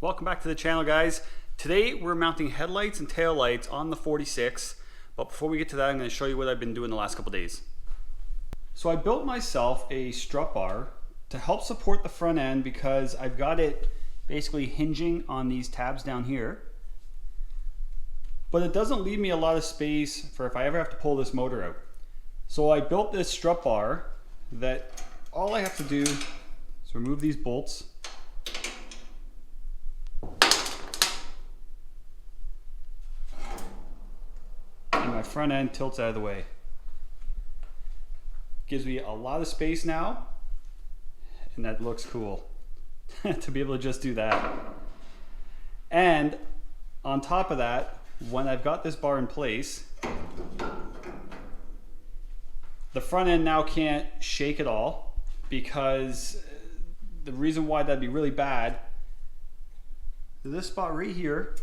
Welcome back to the channel, guys. Today we're mounting headlights and taillights on the 46, but before we get to that, I'm going to show you what I've been doing the last couple days. So I built myself a strut bar to help support the front end because I've got it basically hinging on these tabs down here, but it doesn't leave me a lot of space for if I ever have to pull this motor out. So I built this strut bar that all I have to do is remove these bolts, and my front end tilts out of the way. Gives me a lot of space now, and that looks cool to be able to just do that. And on top of that, when I've got this bar in place, the front end now can't shake at all, because the reason why that'd be really bad, this spot right here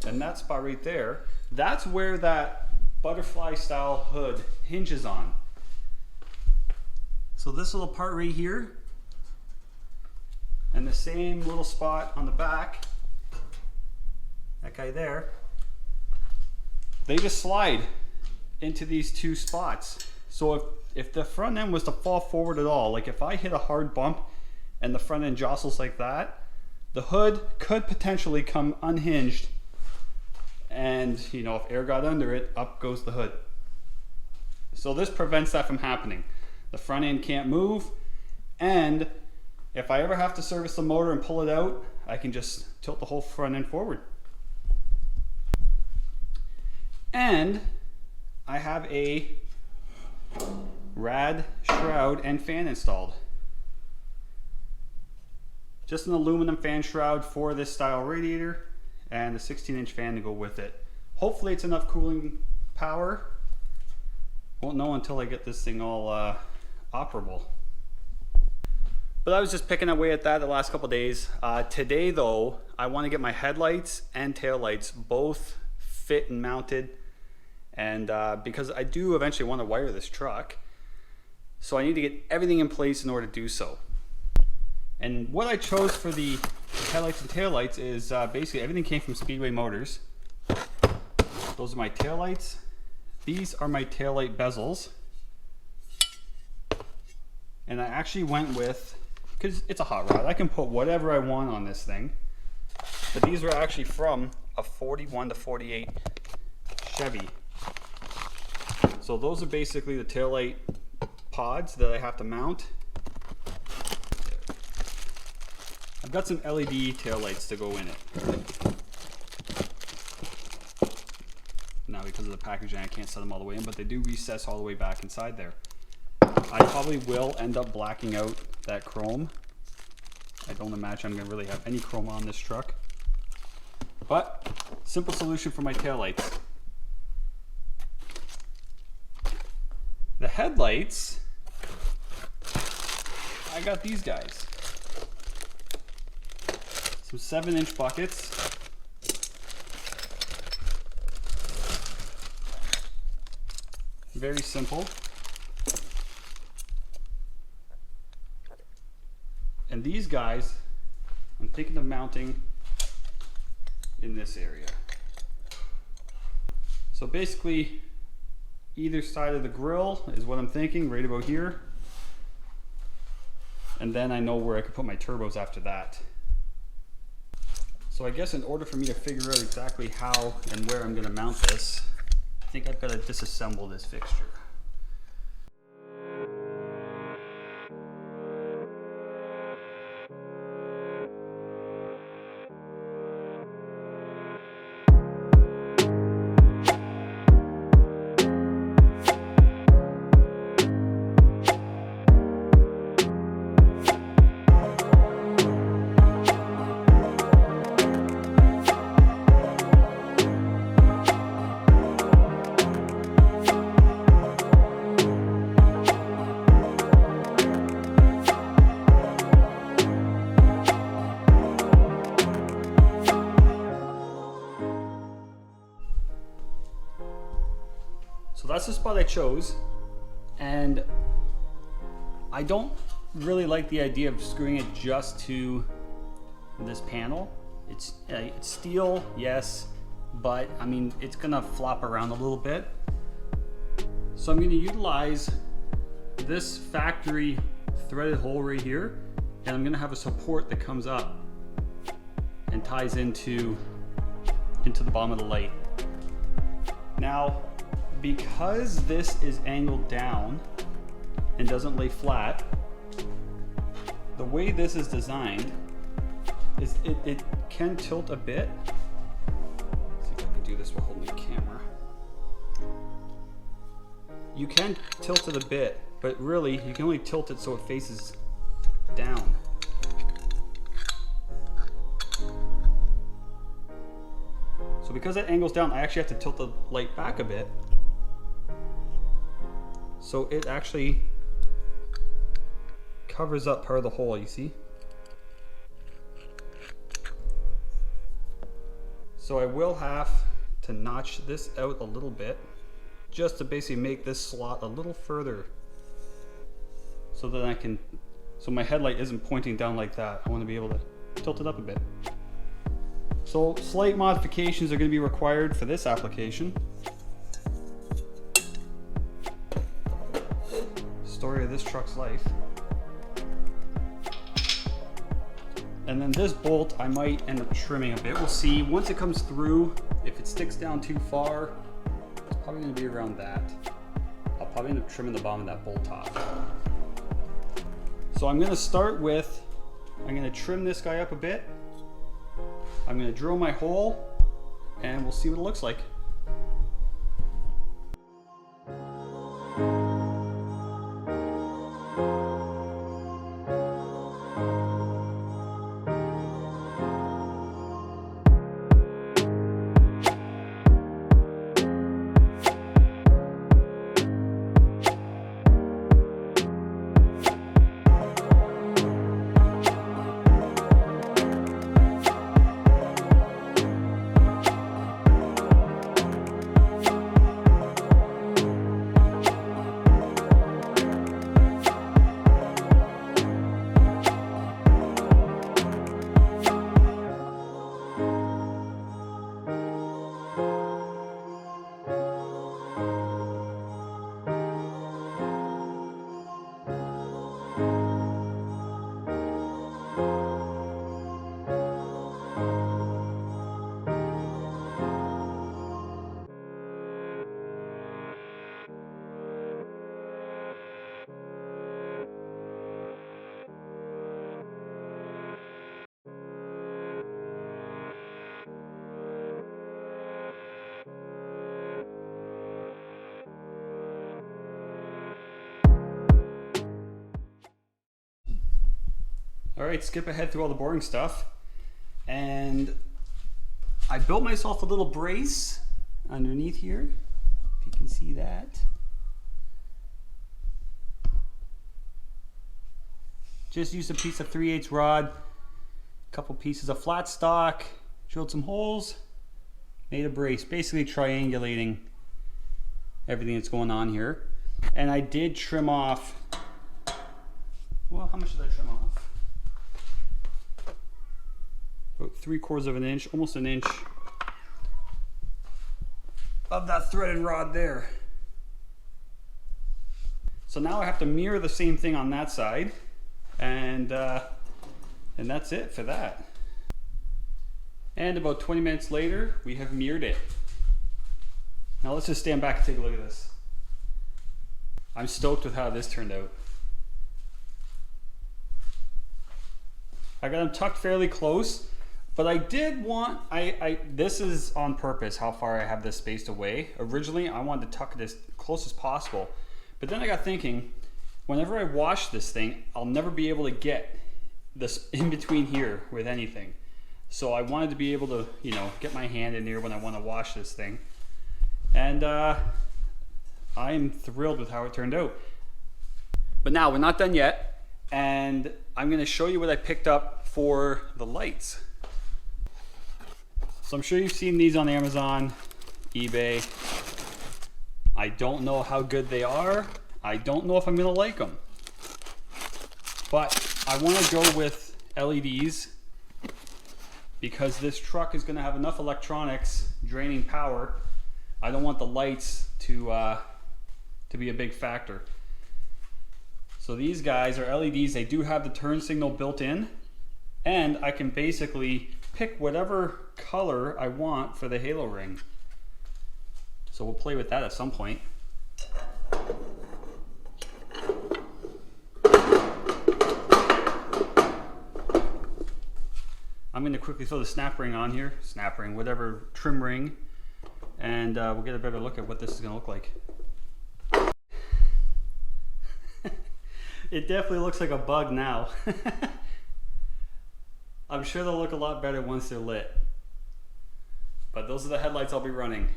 and that spot right there, that's where that butterfly style hood hinges on. So this little part right here and the same little spot on the back, that guy there, they just slide into these two spots. So if the front end was to fall forward at all, like if I hit a hard bump and the front end jostles like that, the hood could potentially come unhinged, and you know, if air got under it, up goes the hood. So this prevents that from happening. The front end can't move, and if I ever have to service the motor and pull it out, I can just tilt the whole front end forward. And I have a rad shroud and fan installed. Just an aluminum fan shroud for this style radiator and a 16-inch fan to go with it. Hopefully it's enough cooling power. Won't know until I get this thing all operable. But I was just picking away at that the last couple days. Today though, I want to get my headlights and taillights both fit and mounted, and because I do eventually want to wire this truck, so I need to get everything in place in order to do so. And what I chose for the headlights and taillights is basically everything came from Speedway Motors. Those are my taillights. These are my taillight bezels. And I actually went with, because it's a hot rod, I can put whatever I want on this thing. But these were actually from a 41 to 48 Chevy. So those are basically the taillight pods that I have to mount. I've got some LED taillights to go in it. Now because of the packaging, I can't set them all the way in, but they do recess all the way back inside there. I probably will end up blacking out that chrome. I don't imagine I'm going to really have any chrome on this truck. But simple solution for my taillights. The headlights, I got these guys. Some 7-inch buckets. Very simple. And these guys, I'm thinking of mounting in this area. So basically, either side of the grill is what I'm thinking, right about here. And then I know where I could put my turbos after that. So I guess in order for me to figure out exactly how and where I'm going to mount this, I think I've got to disassemble this fixture. So that's the spot I chose, and I don't really like the idea of screwing it just to this panel. It's steel, yes, but I mean, it's gonna flop around a little bit. So I'm gonna utilize this factory threaded hole right here, and I'm gonna have a support that comes up and ties into the bottom of the light. Now, because this is angled down and doesn't lay flat, the way this is designed is it can tilt a bit. Let's see if I can do this while holding the camera. You can tilt it a bit, but really you can only tilt it so it faces down. So because it angles down, I actually have to tilt the light back a bit. So it actually covers up part of the hole, you see? So I will have to notch this out a little bit just to basically make this slot a little further so that so my headlight isn't pointing down like that. I want to be able to tilt it up a bit. So slight modifications are going to be required for this application. Story of this truck's life. And then this bolt I might end up trimming a bit. We'll see. Once it comes through, if it sticks down too far, it's probably going to be around that. I'll probably end up trimming the bottom of that bolt top. So I'm going to start with, I'm going to trim this guy up a bit. I'm going to drill my hole and we'll see what it looks like. All right, skip ahead through all the boring stuff. And I built myself a little brace underneath here, if you can see that. Just used a piece of 3/8 rod, a couple pieces of flat stock, drilled some holes, made a brace, basically triangulating everything that's going on here. And I did trim off, well, how much did I trim off? About 3/4 of an inch, almost an inch of that threaded rod there. So now I have to mirror the same thing on that side, and that's it for that. And about 20 minutes later, we have mirrored it. Now let's just stand back and take a look at this. I'm stoked with how this turned out. I got them tucked fairly close, but I did want, this is on purpose how far I have this spaced away. Originally, I wanted to tuck it as close as possible, but then I got thinking, whenever I wash this thing, I'll never be able to get this in between here with anything. So I wanted to be able to, you know, get my hand in there when I want to wash this thing. And I'm thrilled with how it turned out. But now we're not done yet, and I'm going to show you what I picked up for the lights. So I'm sure you've seen these on Amazon, eBay. I don't know how good they are. I don't know if I'm going to like them. But I want to go with LEDs because this truck is going to have enough electronics draining power. I don't want the lights to be a big factor. So these guys are LEDs. They do have the turn signal built in, and I can basically pick whatever color I want for the halo ring. So we'll play with that at some point. I'm going to quickly throw the snap ring on here, snap ring, whatever trim ring, and we'll get a better look at what this is going to look like. It definitely looks like a bug now. I'm sure they'll look a lot better once they're lit. But those are the headlights I'll be running.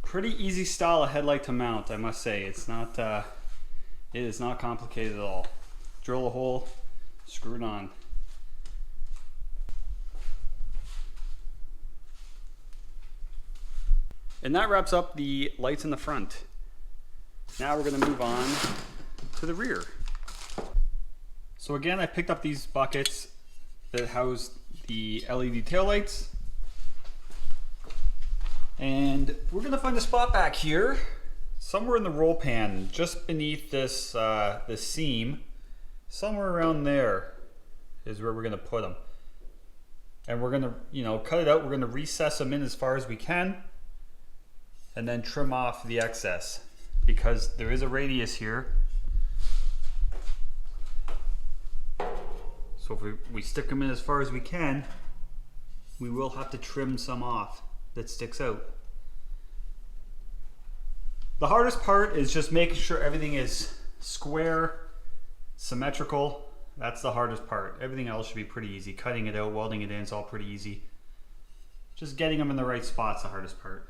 Pretty easy style of headlight to mount, I must say. It's not, it is not complicated at all. Drill a hole, screw it on. And that wraps up the lights in the front. Now we're going to move on to the rear. So again, I picked up these buckets that house the LED taillights. And we're going to find a spot back here, somewhere in the roll pan, just beneath this, this seam. Somewhere around there is where we're going to put them. And we're going to, you know, cut it out. We're going to recess them in as far as we can, and then trim off the excess, because there is a radius here. So if we stick them in as far as we can, we will have to trim some off that sticks out. The hardest part is just making sure everything is square, symmetrical. That's the hardest part. Everything else should be pretty easy. Cutting it out, welding it in, it's all pretty easy. Just getting them in the right spot's the hardest part.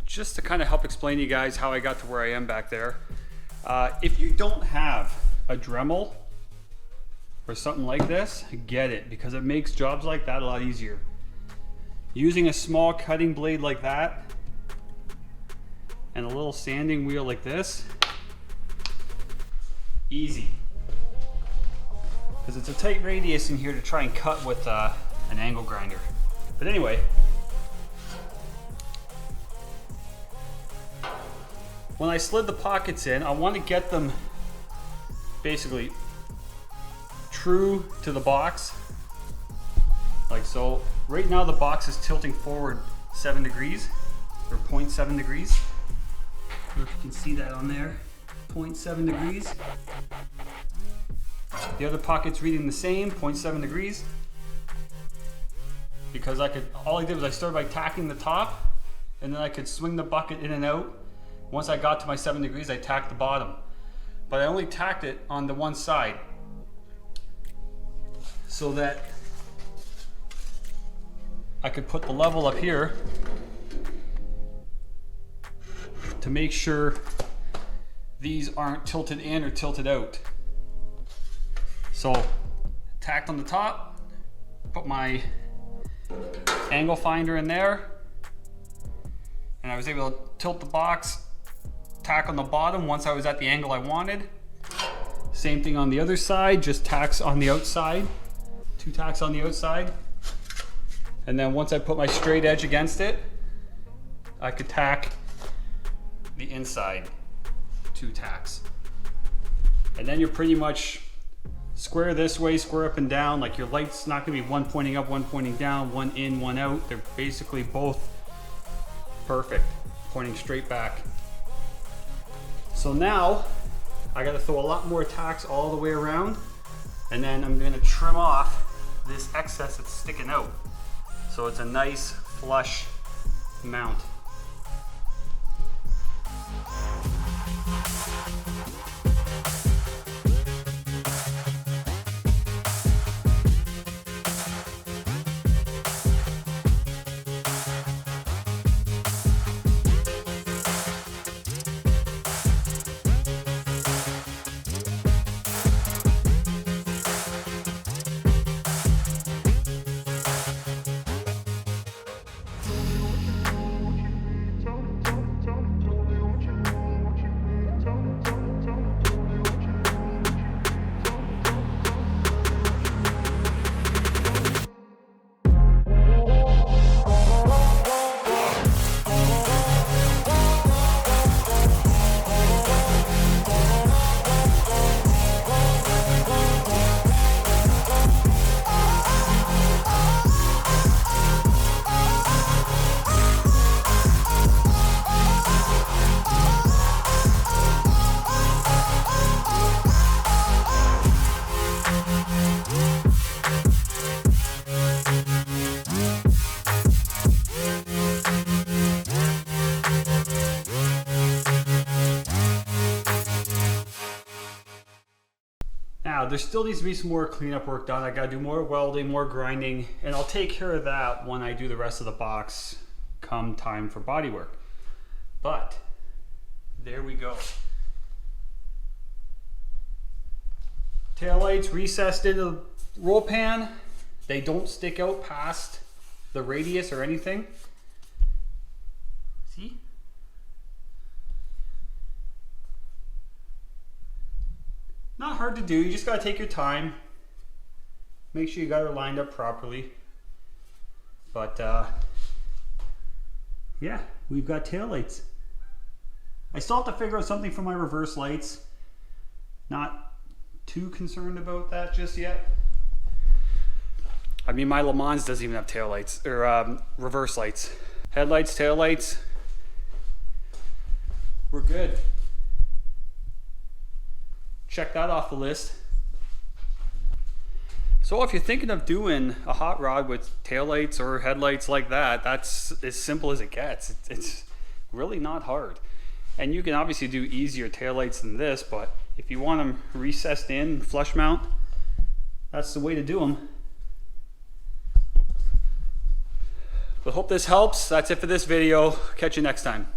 Just to kind of help explain to you guys how I got to where I am back there. If you don't have a Dremel or something like this, get it, because it makes jobs like that a lot easier. Using a small cutting blade like that and a little sanding wheel like this, easy. Because it's a tight radius in here to try and cut with an angle grinder. But anyway, when I slid the pockets in, I want to get them basically true to the box, like so. Right now the box is tilting forward 7 degrees, or 0.7 degrees. I don't know if you can see that on there, 0.7 degrees. The other pocket's reading the same, 0.7 degrees. Because all I did was I started by tacking the top, and then I could swing the bucket in and out. Once I got to my 7 degrees, I tacked the bottom. But I only tacked it on the one side, so that I could put the level up here to make sure these aren't tilted in or tilted out. So tacked on the top, put my angle finder in there, and I was able to tilt the box, tack on the bottom once I was at the angle I wanted. Same thing on the other side, just tacks on the outside, 2 tacks on the outside. And then once I put my straight edge against it, I could tack the inside, 2 tacks. And then you're pretty much square this way, square up and down. Like your light's not gonna be one pointing up, one pointing down, one in, one out. They're basically both perfect, pointing straight back. So now I gotta throw a lot more tacks all the way around, and then I'm gonna trim off this excess that's sticking out. So it's a nice flush mount. Now, there still needs to be some more cleanup work done. I gotta do more welding, more grinding, and I'll take care of that when I do the rest of the box come time for body work. But there we go. Taillights recessed into the roll pan. They don't stick out past the radius or anything. See? Not hard to do, you just gotta take your time. Make sure you got it lined up properly. But yeah, we've got taillights. I still have to figure out something for my reverse lights. Not too concerned about that just yet. I mean, my Le Mans doesn't even have taillights, or reverse lights. Headlights, taillights, we're good. Check that off the list. So if you're thinking of doing a hot rod with taillights or headlights like that, that's as simple as it gets. It's really not hard. And you can obviously do easier taillights than this, but if you want them recessed in, flush mount, that's the way to do them. But hope this helps. That's it for this video. Catch you next time.